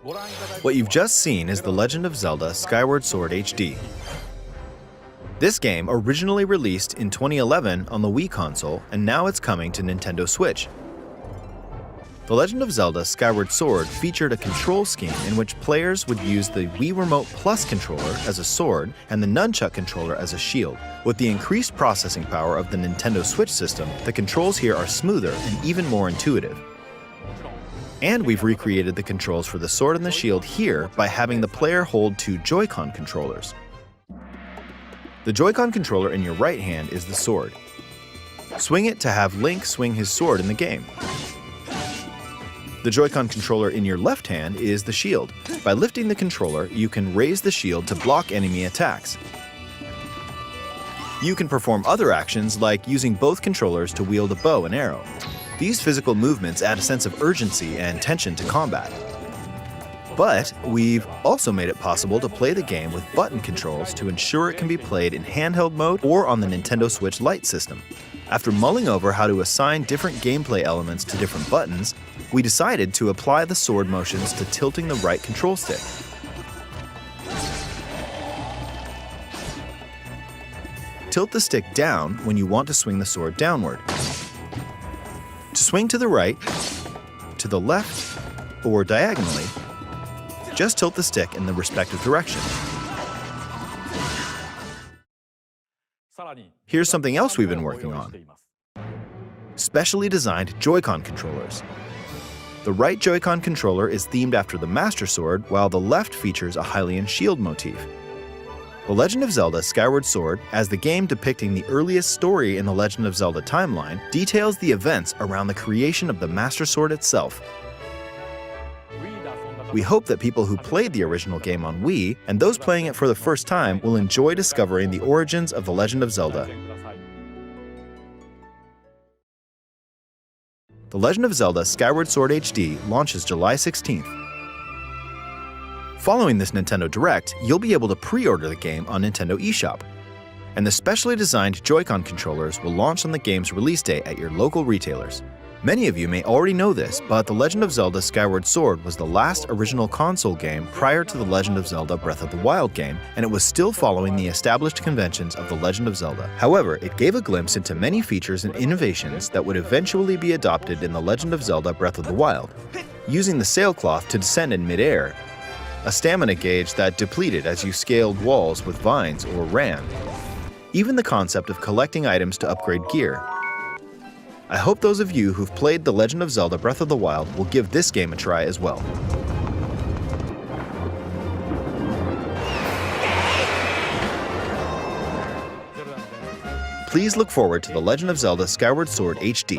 What you've just seen is The Legend of Zelda Skyward Sword HD. This game originally released in 2011 on the Wii console, and now it's coming to Nintendo Switch. The Legend of Zelda Skyward Sword featured a control scheme in which players would use the Wii Remote Plus controller as a sword and the Nunchuck controller as a shield. With the increased processing power of the Nintendo Switch system, the controls here are smoother and even more intuitive. And we've recreated the controls for the sword and the shield here by having the player hold two Joy-Con controllers. The Joy-Con controller in your right hand is the sword. Swing it to have Link swing his sword in the game. The Joy-Con controller in your left hand is the shield. By lifting the controller, you can raise the shield to block enemy attacks. You can perform other actions like using both controllers to wield a bow and arrow. These physical movements add a sense of urgency and tension to combat. But we've also made it possible to play the game with button controls to ensure it can be played in handheld mode or on the Nintendo Switch Lite system. After mulling over how to assign different gameplay elements to different buttons, we decided to apply the sword motions to tilting the right control stick. Tilt the stick down when you want to swing the sword downward. To swing to the right, to the left, or diagonally, just tilt the stick in the respective direction. Here's something else we've been working on. Specially designed Joy-Con controllers. The right Joy-Con controller is themed after the Master Sword, while the left features a Hylian shield motif. The Legend of Zelda Skyward Sword, as the game depicting the earliest story in the Legend of Zelda timeline, details the events around the creation of the Master Sword itself. We hope that people who played the original game on Wii, and those playing it for the first time, will enjoy discovering the origins of The Legend of Zelda. The Legend of Zelda Skyward Sword HD launches July 16th. Following this Nintendo Direct, you'll be able to pre-order the game on Nintendo eShop. And the specially designed Joy-Con controllers will launch on the game's release day at your local retailers. Many of you may already know this, but The Legend of Zelda Skyward Sword was the last original console game prior to The Legend of Zelda Breath of the Wild game, and it was still following the established conventions of The Legend of Zelda. However, it gave a glimpse into many features and innovations that would eventually be adopted in The Legend of Zelda Breath of the Wild. Using the sailcloth to descend in midair, a stamina gauge that depleted as you scaled walls with vines or ran, even the concept of collecting items to upgrade gear. I hope those of you who've played The Legend of Zelda Breath of the Wild will give this game a try as well. Please look forward to The Legend of Zelda Skyward Sword HD.